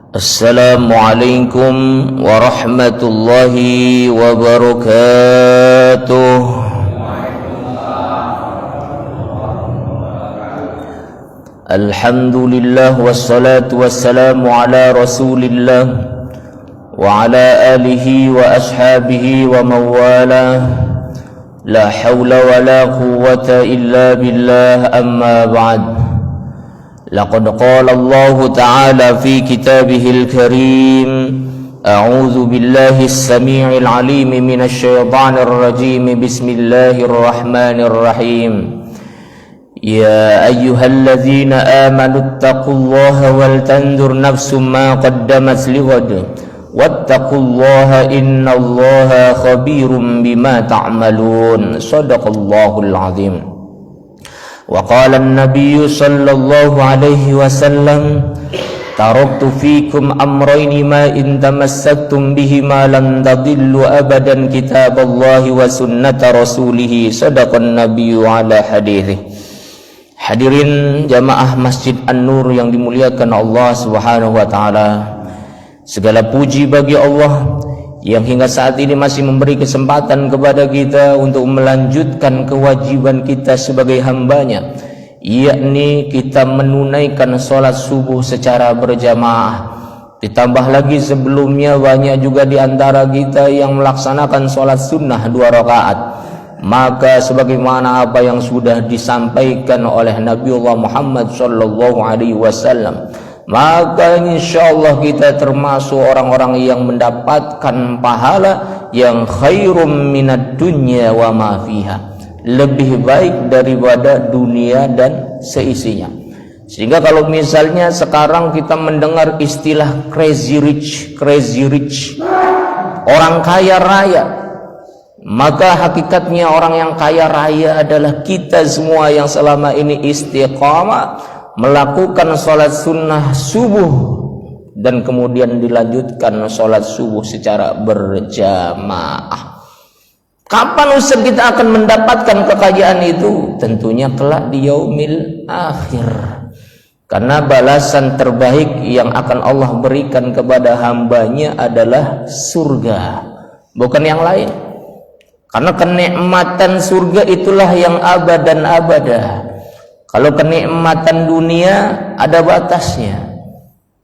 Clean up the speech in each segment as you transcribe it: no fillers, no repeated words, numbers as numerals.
Assalamualaikum warahmatullahi wabarakatuh. Alhamdulillah wassalatu wassalamu ala rasulillah wa ala alihi wa ashabihi wa mawalah. La hawla wa la quwwata illa billah, amma ba'd. Laqad qala Allah ta'ala fi kitabihil karim, a'udzu billahi as-sami'il 'alim minasy syaithanir rajim. Bismillahirrahmanirrahim. Ya ayyuhalladzina amanu taqullaha wal tanzur nafsum ma qaddamat lighad wattaqullaha innallaha khabirum bima ta'malun. Shadaqallahul 'azim. Wa qala an-nabiy sallallahu alaihi wasallam, taraktu fikum amrayni ma in tamassaktum bihima lan tadillu abadan, kitaballahi wa sunnata rasulih. Shadaqan nabiyyu ala hadithi. Hadirin jamaah Masjid An-Nur yang dimuliakan Allah Subhanahu wa taala. Segala puji bagi Allah yang hingga saat ini masih memberi kesempatan kepada kita untuk melanjutkan kewajiban kita sebagai hambanya, yakni kita menunaikan sholat subuh secara berjamaah. Ditambah lagi sebelumnya banyak juga di antara kita yang melaksanakan sholat sunnah 2 rakaat. Maka sebagaimana apa yang sudah disampaikan oleh Nabiullah Muhammad sallallahu alaihi wasallam, maka insyaallah kita termasuk orang-orang yang mendapatkan pahala yang khairum minad dunya wa ma fiha, lebih baik daripada dunia dan seisinya. Sehingga kalau misalnya sekarang kita mendengar istilah crazy rich, orang kaya raya, maka hakikatnya orang yang kaya raya adalah kita semua yang selama ini istiqamah melakukan sholat sunnah subuh dan kemudian dilanjutkan sholat subuh secara berjamaah. Kapan Ustaz kita akan mendapatkan kekayaan itu? Tentunya kelak di yaumil akhir. Karena balasan terbaik yang akan Allah berikan kepada hambanya adalah surga, bukan yang lain. Karena kenikmatan surga itulah yang abadan abadah. Kalau kenikmatan dunia ada batasnya.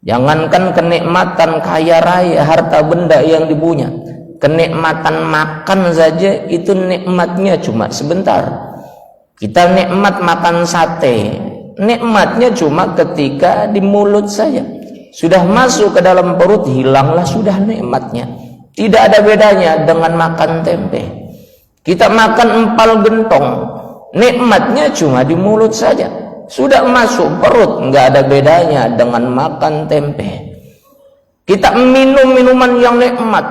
Jangankan kenikmatan kaya raya, harta benda yang dipunya, kenikmatan makan saja itu nikmatnya cuma sebentar. Kita nikmat makan sate, nikmatnya cuma ketika di mulut saja. Sudah masuk ke dalam perut, hilanglah sudah nikmatnya. Tidak ada bedanya dengan makan tempe. Kita makan empal gentong, nikmatnya cuma di mulut saja. Sudah masuk perut, nggak ada bedanya dengan makan tempe. Kita minum minuman yang nikmat,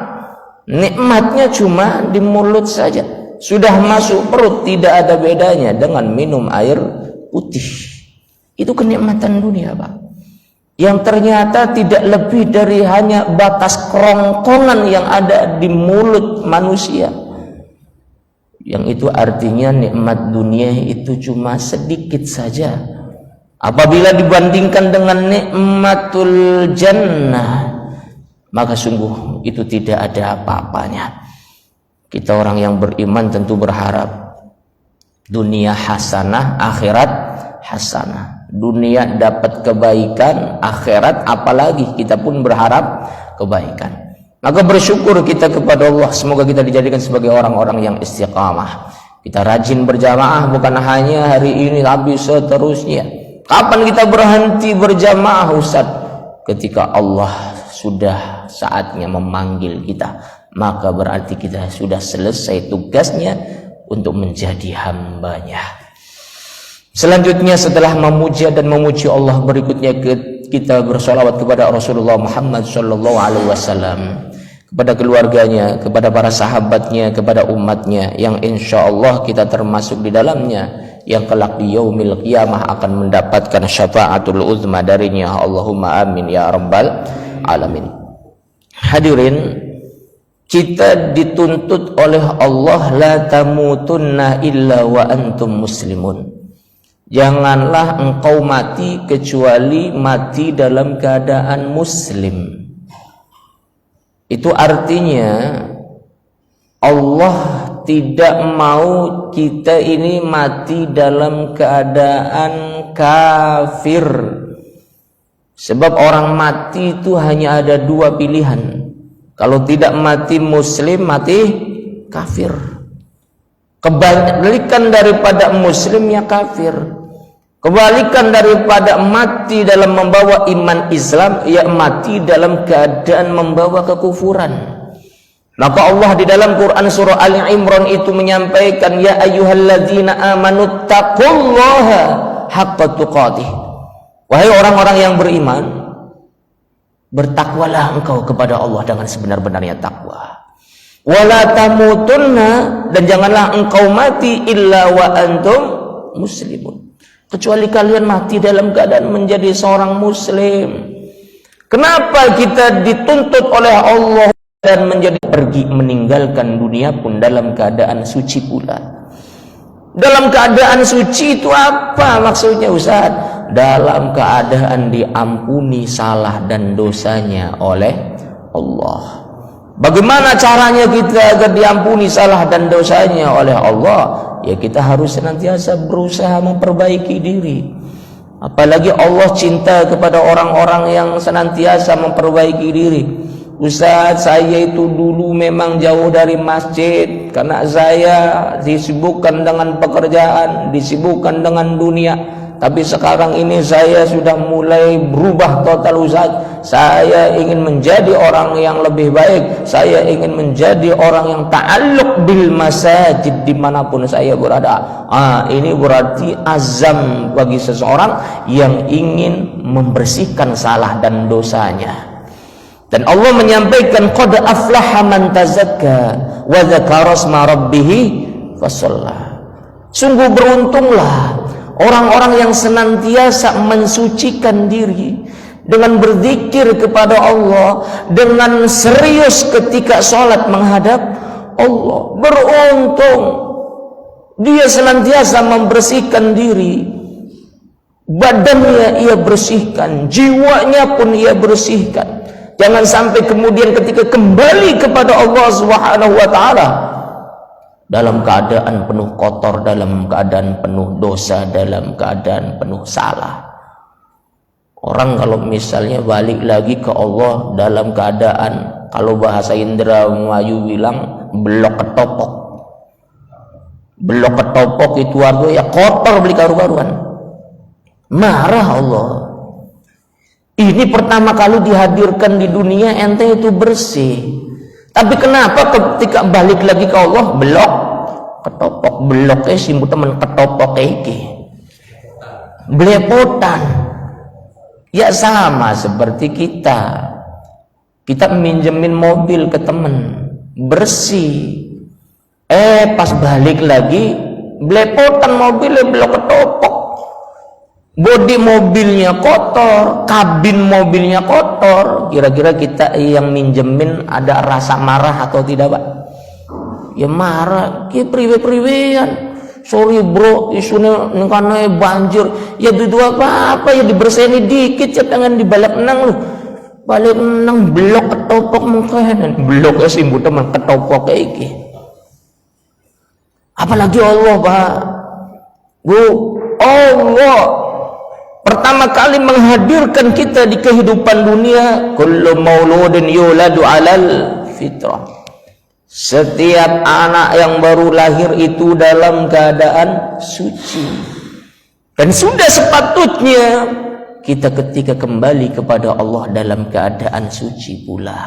nikmatnya cuma di mulut saja. Sudah masuk perut, tidak ada bedanya dengan minum air putih. Itu kenikmatan dunia, Pak, yang ternyata tidak lebih dari hanya batas kerongkongan yang ada di mulut manusia. Yang itu artinya nikmat dunia itu cuma sedikit saja apabila dibandingkan dengan nikmatul jannah, maka sungguh itu tidak ada apa-apanya. Kita orang yang beriman tentu berharap dunia hasanah, akhirat hasanah. Dunia dapat kebaikan, akhirat apalagi kita pun berharap kebaikan. Maka bersyukur kita kepada Allah, semoga kita dijadikan sebagai orang-orang yang istiqamah. Kita rajin berjamaah, bukan hanya hari ini tapi seterusnya. Kapan kita berhenti berjamaah, Ustaz? Ketika Allah sudah saatnya memanggil kita, maka berarti kita sudah selesai tugasnya untuk menjadi hambanya. Selanjutnya setelah memuja dan memuji Allah, berikutnya kita bersolawat kepada Rasulullah Muhammad sallallahu alaihi wasallam, kepada keluarganya, kepada para sahabatnya, kepada umatnya yang insya Allah kita termasuk di dalamnya, yang kelak di yaumil qiyamah akan mendapatkan syafaatul uzma darinya. Allahumma amin ya rabbal alamin. Hadirin, kita dituntut oleh Allah la tamutunna illa wa antum muslimun. janganlah engkau mati kecuali mati dalam keadaan muslim. Itu artinya Allah tidak mau kita ini mati dalam keadaan kafir. Sebab orang mati itu hanya ada dua pilihan. Kalau tidak mati muslim, mati kafir. Kebalikan daripada muslim ya kafir. Kebalikan daripada mati dalam membawa iman Islam, ya mati dalam keadaan membawa kekufuran. Maka Allah di dalam Quran surah Ali Imran itu menyampaikan, ya ayyuhalladzina amanu taqullaha haqqa tuqatih. Wahai orang-orang yang beriman, bertakwalah engkau kepada Allah dengan sebenar-benarnya takwa. Wala tamutunna, dan janganlah engkau mati illa wa antum muslimun, kecuali kalian mati dalam keadaan menjadi seorang muslim. Kenapa kita dituntut oleh Allah dan menjadi pergi meninggalkan dunia pun dalam keadaan suci pula? Dalam keadaan suci itu apa maksudnya Ustaz? Dalam keadaan diampuni salah dan dosanya oleh Allah. Bagaimana caranya kita agar diampuni salah dan dosanya oleh Allah? Ya kita harus senantiasa berusaha memperbaiki diri. Apalagi Allah cinta kepada orang-orang yang senantiasa memperbaiki diri. Ustaz, saya itu dulu memang jauh dari masjid karena saya disibukkan dengan pekerjaan, disibukkan dengan dunia. Tapi sekarang ini saya sudah mulai berubah total Ustaz. Saya ingin menjadi orang yang lebih baik. Saya ingin menjadi orang yang ta'alluq bil masajid dimanapun saya berada. Ini berarti azam bagi seseorang yang ingin membersihkan salah dan dosanya. Dan Allah menyampaikan, qad aflaha man tazakka wa dzakara asma rabbih fasalla. Sungguh beruntunglah orang-orang yang senantiasa mensucikan diri dengan berzikir kepada Allah, dengan serius ketika sholat menghadap Allah. Beruntung dia senantiasa membersihkan diri, badannya ia bersihkan, jiwanya pun ia bersihkan. Jangan sampai kemudian ketika kembali kepada Allah Subhanahu wa taala dalam keadaan penuh kotor, dalam keadaan penuh dosa, dalam keadaan penuh salah. Orang kalau misalnya balik lagi ke Allah dalam keadaan, kalau bahasa Indramayu bilang, belok ketopok. Belok ketopok itu artinya ya kotor beli karu-karuan. Marah Allah. Ini pertama kali dihadirkan di dunia ente itu bersih. Tapi kenapa ketika balik lagi ke Allah belok ketopok? Beloknya simbu temen ketopok iki belepotan. Ya sama seperti kita minjemin mobil ke temen bersih, pas balik lagi belepotan mobilnya, belok ketopok. Bodi mobilnya kotor, kabin mobilnya kotor. Kira-kira kita yang minjemin ada rasa marah atau tidak, Pak? Ya marah, ya priwe-priwean. Sorry bro, isunya karena banjir. Ya itu apa-apa ya dibersihin dikit, ya pengen dibalik nang lu. Balik nang blok ketopok mungkin. Blok sih teman ketopok kayak iki. Apalagi Allah, Pak. Bu, Allah pertama kali menghadirkan kita di kehidupan dunia, kullu mauludin yuladu alal fitrah. Setiap anak yang baru lahir itu dalam keadaan suci. Dan sudah sepatutnya kita ketika kembali kepada Allah dalam keadaan suci pula.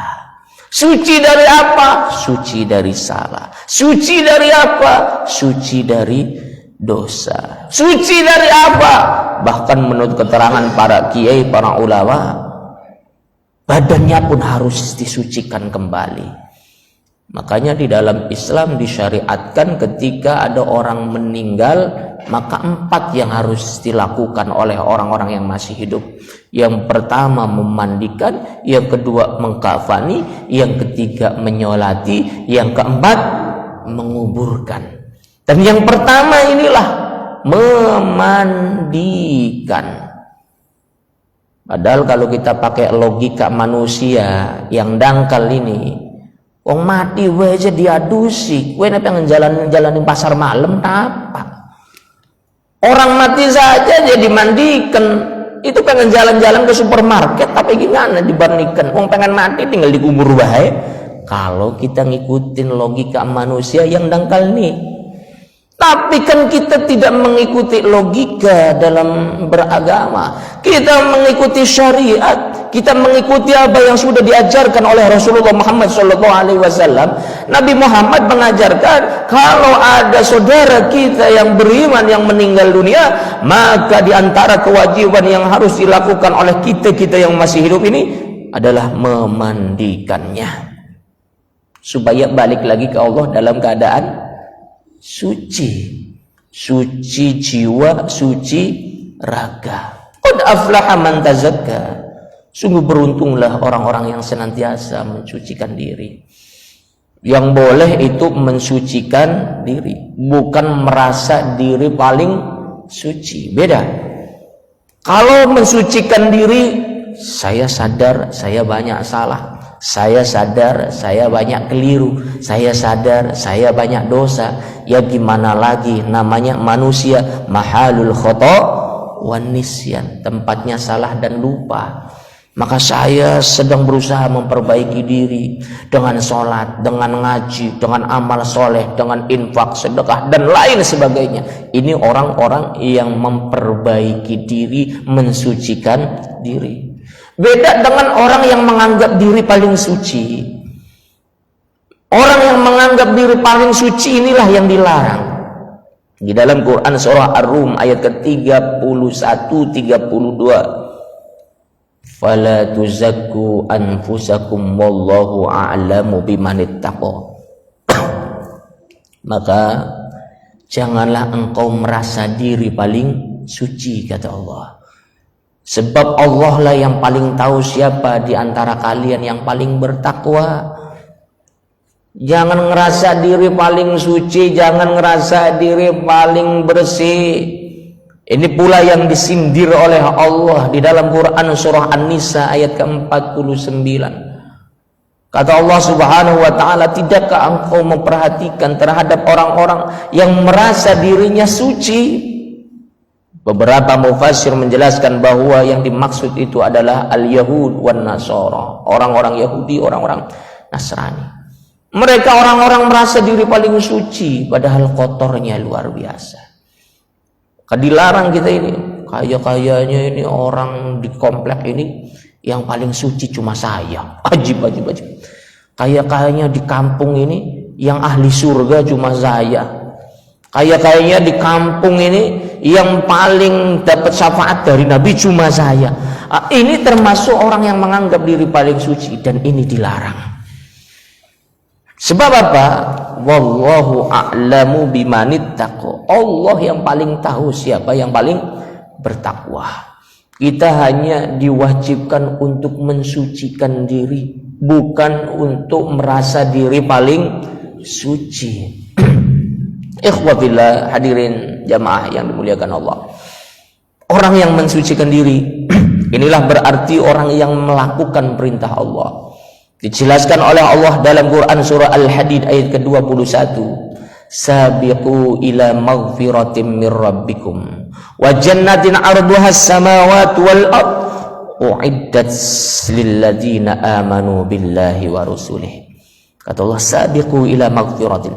Suci dari apa? Suci dari salah. Suci dari apa? Suci dari dosa. Suci dari apa? Bahkan menurut keterangan para kiai, para ulama, badannya pun harus disucikan kembali. Makanya di dalam Islam disyariatkan ketika ada orang meninggal, maka 4 yang harus dilakukan oleh orang-orang yang masih hidup. Yang pertama memandikan, yang kedua mengkafani, yang ketiga menyolati, yang keempat menguburkan. Dan yang pertama inilah Memandikan. Padahal kalau kita pakai logika manusia yang dangkal ini, wong mati wae aja diadusi, kowe nek pengen jalan-jalanin pasar malam apa? Orang mati saja dia dimandikan. Itu pengen jalan-jalan ke supermarket tapi gimana dibandingkan wong pengen mati tinggal dikubur wae. Kalau kita ngikutin logika manusia yang dangkal nih. Tapi kan kita tidak mengikuti logika dalam beragama. Kita mengikuti syariat. Kita mengikuti apa yang sudah diajarkan oleh Rasulullah Muhammad SAW. Nabi Muhammad mengajarkan kalau ada saudara kita yang beriman yang meninggal dunia, maka diantara kewajiban yang harus dilakukan oleh kita yang masih hidup ini adalah memandikannya, supaya balik lagi ke Allah dalam keadaan suci jiwa, suci raga. Qad aflaha man tazakka. Sungguh beruntunglah orang-orang yang senantiasa mensucikan diri. Yang boleh itu mensucikan diri, bukan merasa diri paling suci. Beda. Kalau mensucikan diri, saya sadar saya banyak salah, saya sadar saya banyak keliru, saya sadar saya banyak dosa. Ya gimana lagi, namanya manusia, mahalul khata wan nisyan, tempatnya salah dan lupa. Maka saya sedang berusaha memperbaiki diri dengan sholat, dengan ngaji, dengan amal soleh, dengan infak, sedekah, dan lain sebagainya. Ini orang-orang yang memperbaiki diri, mensucikan diri. Beda dengan orang yang menganggap diri paling suci. Orang yang menganggap diri paling suci inilah yang dilarang. Di dalam Quran surah Ar-Rum ayat ke-31-32. Fala tuzakku anfusakum wallahu a'lamu bimanittaqo. Maka janganlah engkau merasa diri paling suci, kata Allah. Sebab Allah lah yang paling tahu siapa di antara kalian yang paling bertakwa. Jangan ngerasa diri paling suci, jangan ngerasa diri paling bersih. Ini pula yang disindir oleh Allah di dalam Quran surah An-Nisa ayat ke-49. Kata Allah Subhanahu wa taala, tidakkah engkau memperhatikan terhadap orang-orang yang merasa dirinya suci? Beberapa mufassir menjelaskan bahwa yang dimaksud itu adalah al-Yahud wan Nasara, orang-orang Yahudi, orang-orang Nasrani. Mereka orang-orang merasa diri paling suci, padahal kotornya luar biasa. Dilarang kita ini, kayaknya ini orang di komplek ini yang paling suci cuma saya. Ajib. Kayaknya di kampung ini yang ahli surga cuma saya. Kayaknya di kampung ini yang paling dapat syafaat dari Nabi cuma saya. Ini termasuk orang yang menganggap diri paling suci, dan ini dilarang. Sebab apa? Wallahu a'lamu bimanittaqo. Allah yang paling tahu siapa yang paling bertakwa. Kita hanya diwajibkan untuk mensucikan diri, bukan untuk merasa diri paling suci. Ikhwatillah, hadirin jamaah yang dimuliakan Allah. Orang yang mensucikan diri, inilah berarti orang yang melakukan perintah Allah. Dijelaskan oleh Allah dalam Quran surah Al-Hadid ayat ke-21. Sabiqu ila maghfiratin mir rabbikum wa jannatin 'arduha as-samawati wal ard u'iddat lil ladzina amanu billahi wa rusulih. Kata Allah, sabiqu ila maghfiratin.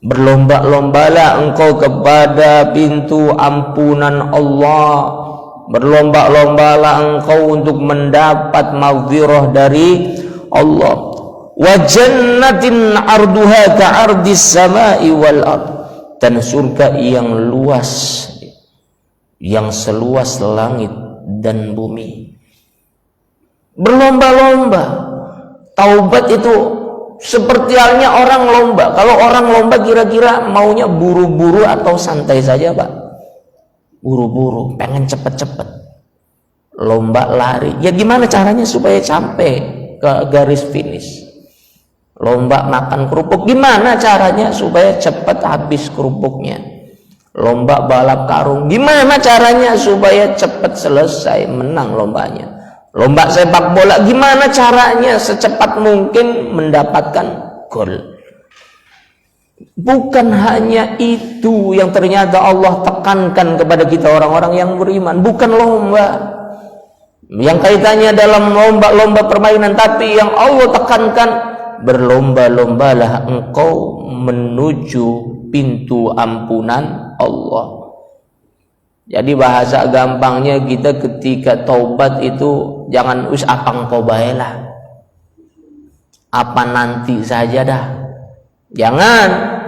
Berlomba-lombalah engkau kepada pintu ampunan Allah. Berlomba-lombalah engkau untuk mendapat maghfirah dari Allah. Wa jannatin arduha ka'ardis samai wal ard, dan surga yang luas, yang seluas langit dan bumi. Berlomba-lomba. Taubat itu seperti halnya orang lomba. Kalau orang lomba kira-kira maunya buru-buru atau santai saja, Pak? Buru-buru, pengen cepet-cepet. Lomba lari. Ya gimana caranya supaya sampai ke garis finish? Lomba makan kerupuk, gimana caranya supaya cepat habis kerupuknya? lomba balap karung. Gimana caranya supaya cepat selesai menang lombanya? Lomba sepak bola, gimana caranya secepat mungkin mendapatkan gol? Bukan hanya itu yang ternyata Allah tekankan kepada kita orang-orang yang beriman, bukan lomba yang kaitannya dalam lomba-lomba permainan, tapi yang Allah tekankan, berlomba-lombalah engkau menuju pintu ampunan Allah. Jadi bahasa gampangnya kita ketika taubat itu jangan apa engkau baiklah, apa nanti saja dah. Jangan.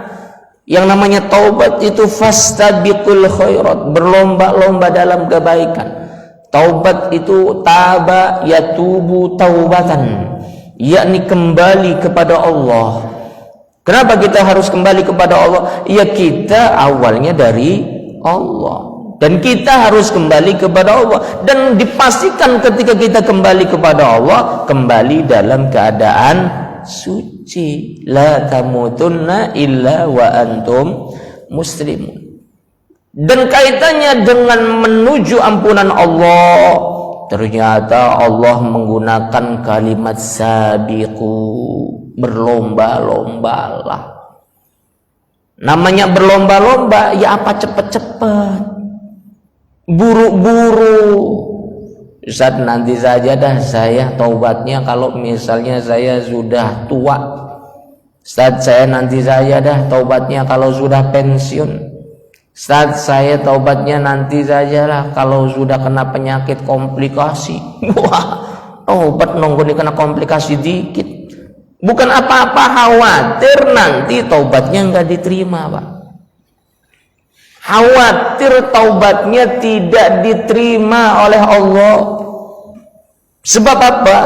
Yang namanya taubat itu fastabiqul khairat, berlomba-lomba dalam kebaikan. Taubat itu taba yatubu taubatan, yakni kembali kepada Allah. Kenapa kita harus kembali kepada Allah? Ya, kita awalnya dari Allah dan kita harus kembali kepada Allah, dan dipastikan ketika kita kembali kepada Allah, kembali dalam keadaan suci. La tamutunna illa wa antum muslimun. Dan kaitannya dengan menuju ampunan Allah, ternyata Allah menggunakan kalimat sabiqu, berlomba-lombalah. Namanya berlomba-lomba, ya apa cepet-cepet, buru-buru. Ustaz, nanti saja dah saya taubatnya kalau misalnya saya sudah tua. Ustaz, saya nanti saja dah taubatnya kalau sudah pensiun. Ustaz, saya taubatnya nanti sajalah kalau sudah kena penyakit komplikasi. Wah, taubat nunggu kena komplikasi dikit. Bukan apa-apa, khawatir nanti taubatnya nggak diterima, Pak. Khawatir taubatnya tidak diterima oleh Allah. Sebab apa?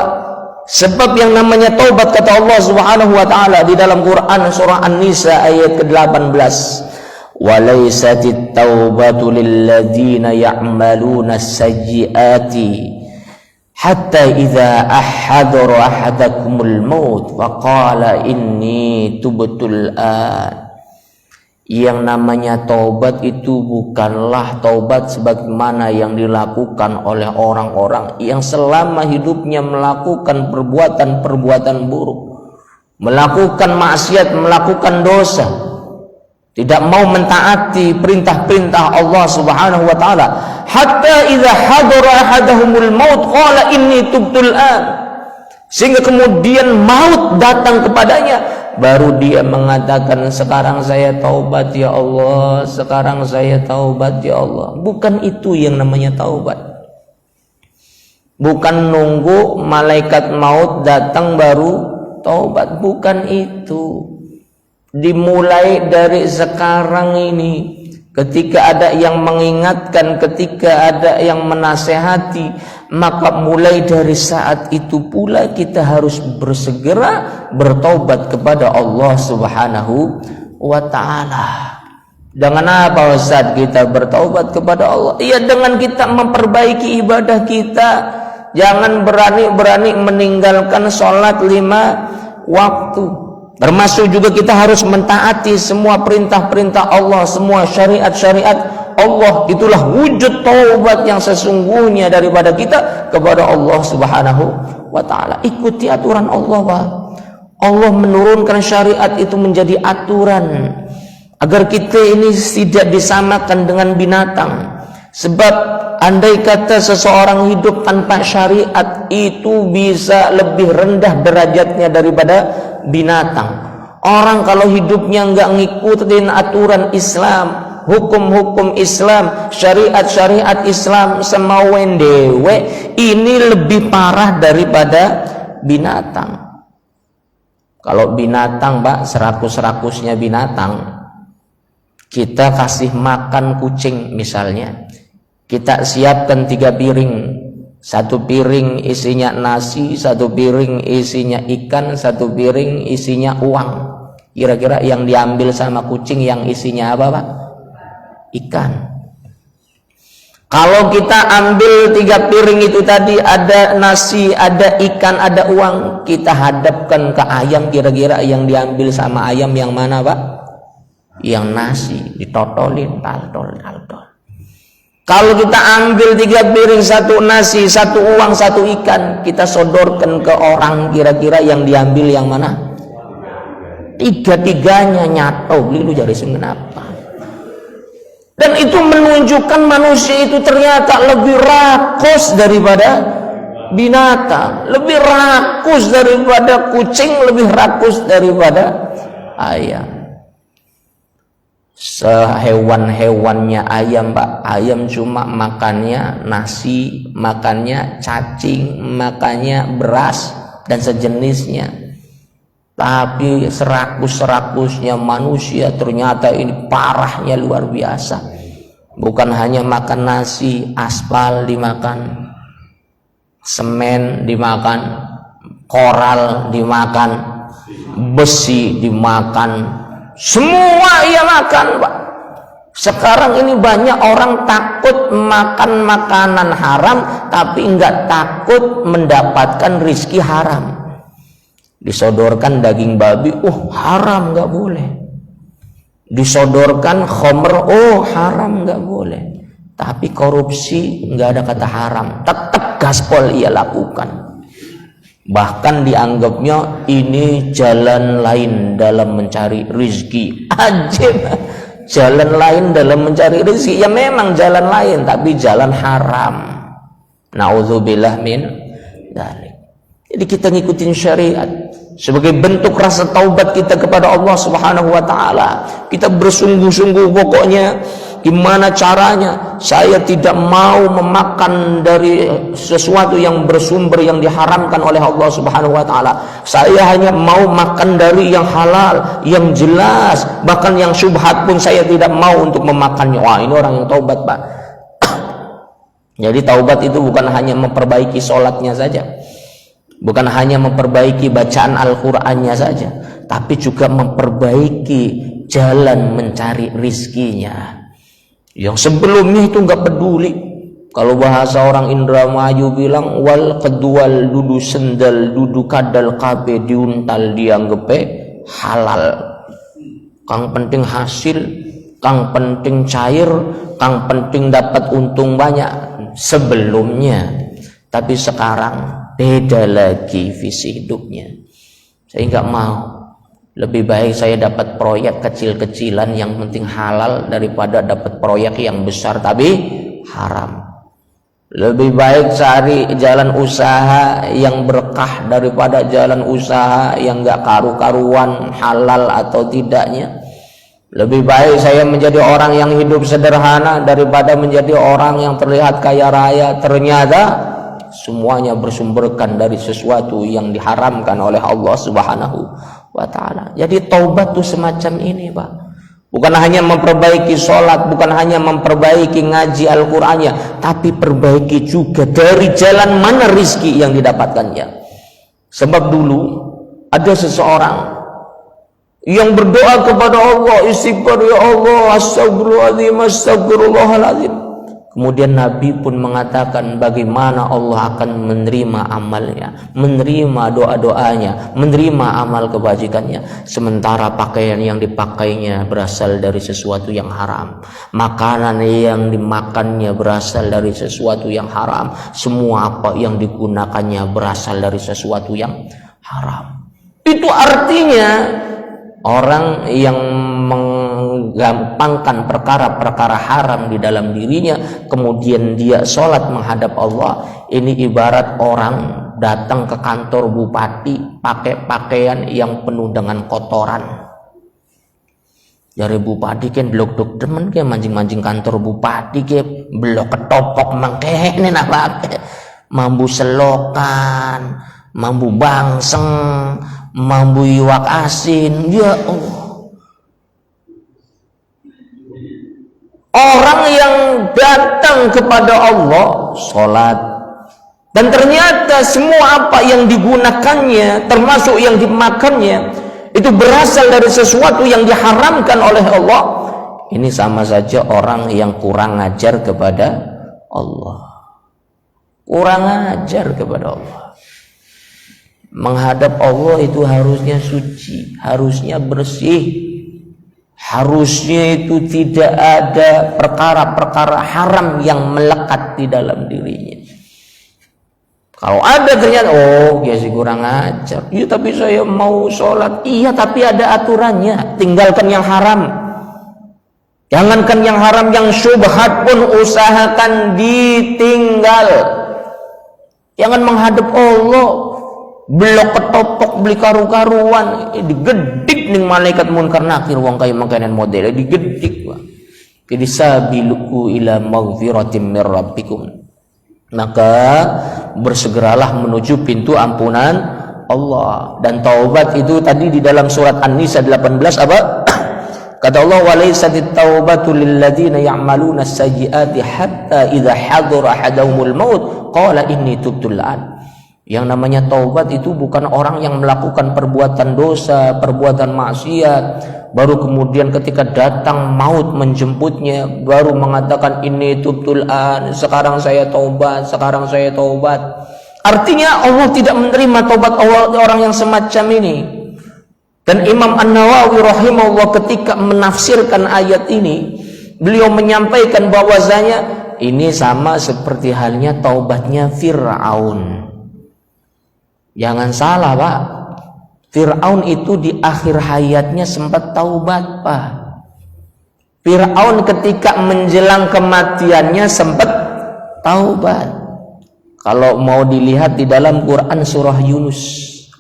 Sebab yang namanya taubat, kata Allah Subhanahu wa taala di dalam Quran surah An-Nisa ayat ke-18. Walaisatit taubatu lilladzina ya'maluna as-sayyi'ati hatta idza ahadara ahadakumul maut faqala inni tubtul an. Yang namanya taubat itu bukanlah taubat sebagaimana yang dilakukan oleh orang-orang yang selama hidupnya melakukan perbuatan-perbuatan buruk, melakukan maksiat, melakukan dosa, tidak mau mentaati perintah-perintah Allah Subhanahu wa taala. Hatta idza hadara ahadahumul maut qala inni tubtul an. Sehingga kemudian maut datang kepadanya, baru dia mengatakan, sekarang saya taubat ya Allah, sekarang saya taubat ya Allah. Bukan itu yang namanya taubat. Bukan nunggu malaikat maut datang baru taubat, bukan itu. Dimulai dari sekarang ini, ketika ada yang mengingatkan, ketika ada yang menasehati, maka mulai dari saat itu pula kita harus bersegera bertaubat kepada Allah Subhanahu wa ta'ala. Dengan apa Ustaz kita bertaubat kepada Allah? Ya, dengan kita memperbaiki ibadah kita. Jangan berani-berani meninggalkan sholat 5 waktu. Termasuk juga kita harus mentaati semua perintah-perintah Allah, semua syariat-syariat Allah. Itulah wujud taubat yang sesungguhnya daripada kita kepada Allah Subhanahu wa ta'ala. Ikuti aturan Allah, Pak. Allah menurunkan syariat itu menjadi aturan agar kita ini tidak disamakan dengan binatang. Sebab andai kata seseorang hidup tanpa syariat, itu bisa lebih rendah derajatnya daripada binatang. Orang kalau hidupnya nggak ngikutin aturan Islam, hukum-hukum Islam, syariat-syariat Islam, semawen dewe, ini lebih parah daripada binatang. Kalau binatang, Pak, serakus-rakusnya binatang, kita kasih makan kucing misalnya, kita siapkan 3 piring, 1 piring isinya nasi, 1 piring isinya ikan, 1 piring isinya uang. Kira-kira yang diambil sama kucing yang isinya apa, Pak? Ikan. Kalau kita ambil 3 piring itu tadi, ada nasi, ada ikan, ada uang, kita hadapkan ke ayam, kira-kira yang diambil sama ayam yang mana, Pak? Yang nasi ditotolin, taldol. Kalau kita ambil 3 piring, 1 nasi, 1 uang, 1 ikan, kita sodorkan ke orang, kira-kira yang diambil yang mana? 3-tiganya nyatau beli lu jari kenapa? Dan itu menunjukkan manusia itu ternyata lebih rakus daripada binatang, lebih rakus daripada kucing, lebih rakus daripada ayam. Sehewan-hewannya ayam, Pak. Ayam cuma makannya nasi, makannya cacing, makannya beras dan sejenisnya. Tapi serakus-serakusnya manusia ternyata ini parahnya luar biasa. Bukan hanya makan nasi, aspal dimakan, semen dimakan, koral dimakan, besi dimakan, semua ia makan, Pak. Sekarang ini banyak orang takut makan makanan haram, tapi enggak takut mendapatkan rizki haram. Disodorkan daging babi, haram, enggak boleh. Disodorkan khomer, haram, enggak boleh. Tapi korupsi enggak ada kata haram, tetap gaspol ia lakukan. Bahkan dianggapnya ini jalan lain dalam mencari rezeki. Ajib. Jalan lain dalam mencari rezeki. Ya memang jalan lain, tapi jalan haram. Nauzubillah min dzalik. Jadi kita ngikutin syariat sebagai bentuk rasa taubat kita kepada Allah Subhanahu wa taala. Kita bersungguh-sungguh pokoknya gimana caranya saya tidak mau memakan dari sesuatu yang bersumber yang diharamkan oleh Allah Subhanahu wa taala. Saya hanya mau makan dari yang halal, yang jelas, bahkan yang syubhat pun saya tidak mau untuk memakannya. Wah, ini orang yang taubat, Pak. Jadi taubat itu bukan hanya memperbaiki sholatnya saja, bukan hanya memperbaiki bacaan Al-Qur'annya saja, tapi juga memperbaiki jalan mencari rizkinya. Yang sebelumnya itu nggak peduli. Kalau bahasa orang Indramayu bilang wal kedual dudu sendal dudu kadal kabe diuntal dianggepe halal. Kang penting hasil, kang penting cair, kang penting dapat untung banyak sebelumnya. Tapi sekarang beda lagi visi hidupnya. Saya nggak mau. Lebih baik saya dapat proyek kecil-kecilan yang penting halal daripada dapat proyek yang besar tapi haram. Lebih baik cari jalan usaha yang berkah daripada jalan usaha yang gak karu-karuan halal atau tidaknya. Lebih baik saya menjadi orang yang hidup sederhana daripada menjadi orang yang terlihat kaya raya. Ternyata semuanya bersumberkan dari sesuatu yang diharamkan oleh Allah Subhanahu wa ta'ala. Jadi taubat itu semacam ini, Pak. Bukan hanya memperbaiki sholat, bukan hanya memperbaiki ngaji Al-Qur'annya, tapi perbaiki juga dari jalan mana rizki yang didapatkannya. Sebab dulu ada seseorang yang berdoa kepada Allah, istighfar ya Allah, astagfirullahaladzim, astagfirullahaladzim. Kemudian Nabi pun mengatakan bagaimana Allah akan menerima amalnya, menerima doa-doanya, menerima amal kebajikannya. Sementara pakaian yang dipakainya berasal dari sesuatu yang haram, makanan yang dimakannya berasal dari sesuatu yang haram, semua apa yang digunakannya berasal dari sesuatu yang haram. Itu artinya orang yang menggampangkan perkara-perkara haram di dalam dirinya, kemudian dia sholat menghadap Allah, ini ibarat orang datang ke kantor bupati pakai pakaian yang penuh dengan kotoran. Jari bupati kan blok-blok demen ke mancing-mancing kantor bupati ke blok ketopok mangke ini apa mambu selokan, mambu bangseng, mambu iwak asin. Ya Allah, orang yang datang kepada Allah sholat, dan ternyata semua apa yang digunakannya termasuk yang dimakannya itu berasal dari sesuatu yang diharamkan oleh Allah. Ini sama saja orang yang kurang ajar kepada Allah, kurang ajar kepada Allah. Menghadap Allah itu harusnya suci, harusnya bersih, harusnya itu tidak ada perkara-perkara haram yang melekat di dalam dirinya. Kalau ada ternyata, oh ya sih kurang ajar. Iya tapi saya mau sholat. Iya tapi ada aturannya. Tinggalkan yang haram. Jangankan yang haram, yang syubhat pun usahakan ditinggal. Jangan menghadap Allah belok ketopok beli karu-karuan, digedik ning malaikat munkar nakir wong kaya makanan model digedik wah. Jadi sabiluku ila maghfiratin mir rabbikum. Maka bersegeralah menuju pintu ampunan Allah. Dan taubat itu tadi di dalam surat An-Nisa 18 apa? Kata Allah, walaisatit taubatu lil ladzina ya'maluna as-sayyi'ati hatta idza hadara ahadahumul maut qala inni tubtu al-an. Yang namanya taubat itu bukan orang yang melakukan perbuatan dosa, perbuatan maksiat, baru kemudian ketika datang maut menjemputnya baru mengatakan inni tubtul an, sekarang saya taubat, sekarang saya taubat. Artinya Allah tidak menerima taubat orang yang semacam ini. Dan Imam An-Nawawi rahimahullah ketika menafsirkan ayat ini, beliau menyampaikan bahwasanya ini sama seperti halnya taubatnya Fir'aun. Jangan salah Pak, Fir'aun itu di akhir hayatnya sempat taubat Pak. Fir'aun ketika menjelang kematiannya sempat taubat. Kalau mau dilihat di dalam Quran surah Yunus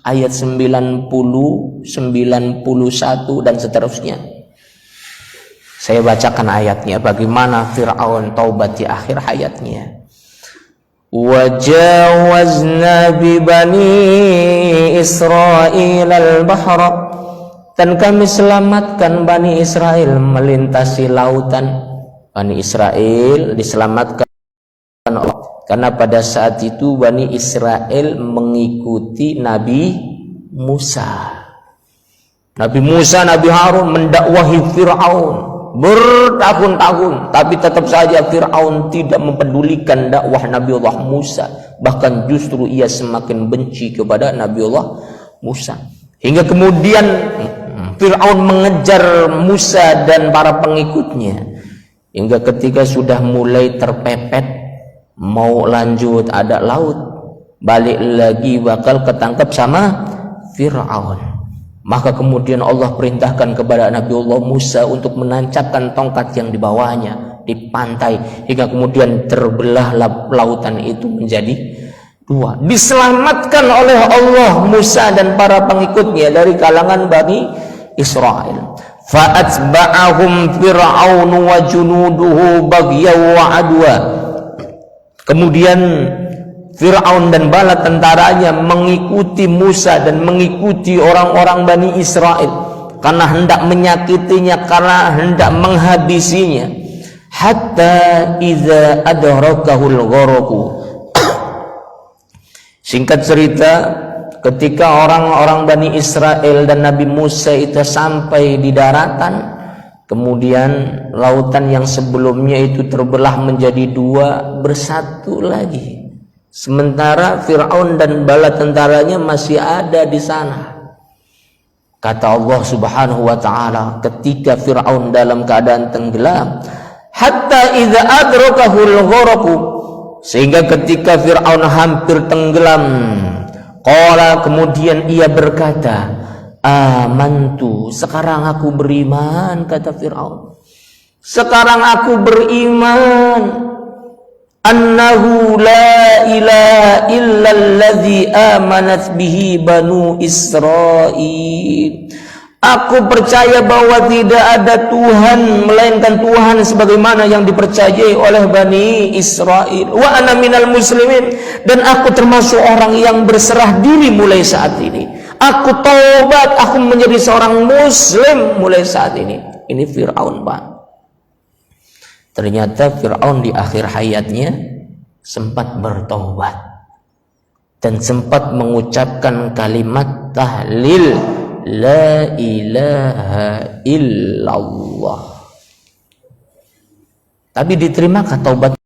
ayat 90, 91 dan seterusnya. Saya bacakan ayatnya bagaimana Fir'aun taubat di akhir hayatnya. Wajawazna bi bani Israil al-bahr, dan kami selamatkan Bani Israel melintasi lautan. Bani Israel diselamatkan karena pada saat itu Bani Israel mengikuti Nabi Musa. Nabi Musa, Nabi Harun mendakwahi Fir'aun bertahun-tahun, tapi tetap saja Fir'aun tidak mempedulikan dakwah Nabiullah Musa. Bahkan justru ia semakin benci kepada Nabiullah Musa. Hingga kemudian Fir'aun mengejar Musa dan para pengikutnya. Hingga ketika sudah mulai terpepet, mau lanjut ada laut, balik lagi bakal ketangkep sama Fir'aun. Maka kemudian Allah perintahkan kepada Nabiullah Musa untuk menancapkan tongkat yang dibawanya di pantai, hingga kemudian terbelah lautan itu menjadi dua. Diselamatkan oleh Allah Musa dan para pengikutnya dari kalangan Bani Israel. Fa'atba'ahum Fir'aun wa junuduhu baghyaw wa adwa. Kemudian Fir'aun dan bala tentaranya mengikuti Musa dan mengikuti orang-orang Bani Israel karena hendak menyakitinya, karena hendak menghabisinya. Hatta idza adrakahul gharaqu. Singkat cerita, ketika orang-orang Bani Israel dan Nabi Musa itu sampai di daratan, kemudian lautan yang sebelumnya itu terbelah menjadi dua, bersatu lagi. Sementara Fir'aun dan bala tentaranya masih ada di sana. Kata Allah Subhanahu wa taala ketika Fir'aun dalam keadaan tenggelam, hatta idza adrakahul gharaqu, sehingga ketika Fir'aun hampir tenggelam, qala, kemudian ia berkata, amantu, sekarang aku beriman. Kata Fir'aun, sekarang aku beriman, annahu la ilaha illalladzi amanat bihi banu Israil. Aku percaya bahwa tidak ada Tuhan melainkan Tuhan sebagaimana yang dipercayai oleh Bani Israil. Wa ana minal muslimin, dan aku termasuk orang yang berserah diri mulai saat ini. Aku taubat, aku menjadi seorang muslim mulai saat ini. Ini Fir'aun Pak. Ternyata Fir'aun di akhir hayatnya sempat bertaubat dan sempat mengucapkan kalimat tahlil la ilaha illallah. Tapi diterimakah taubat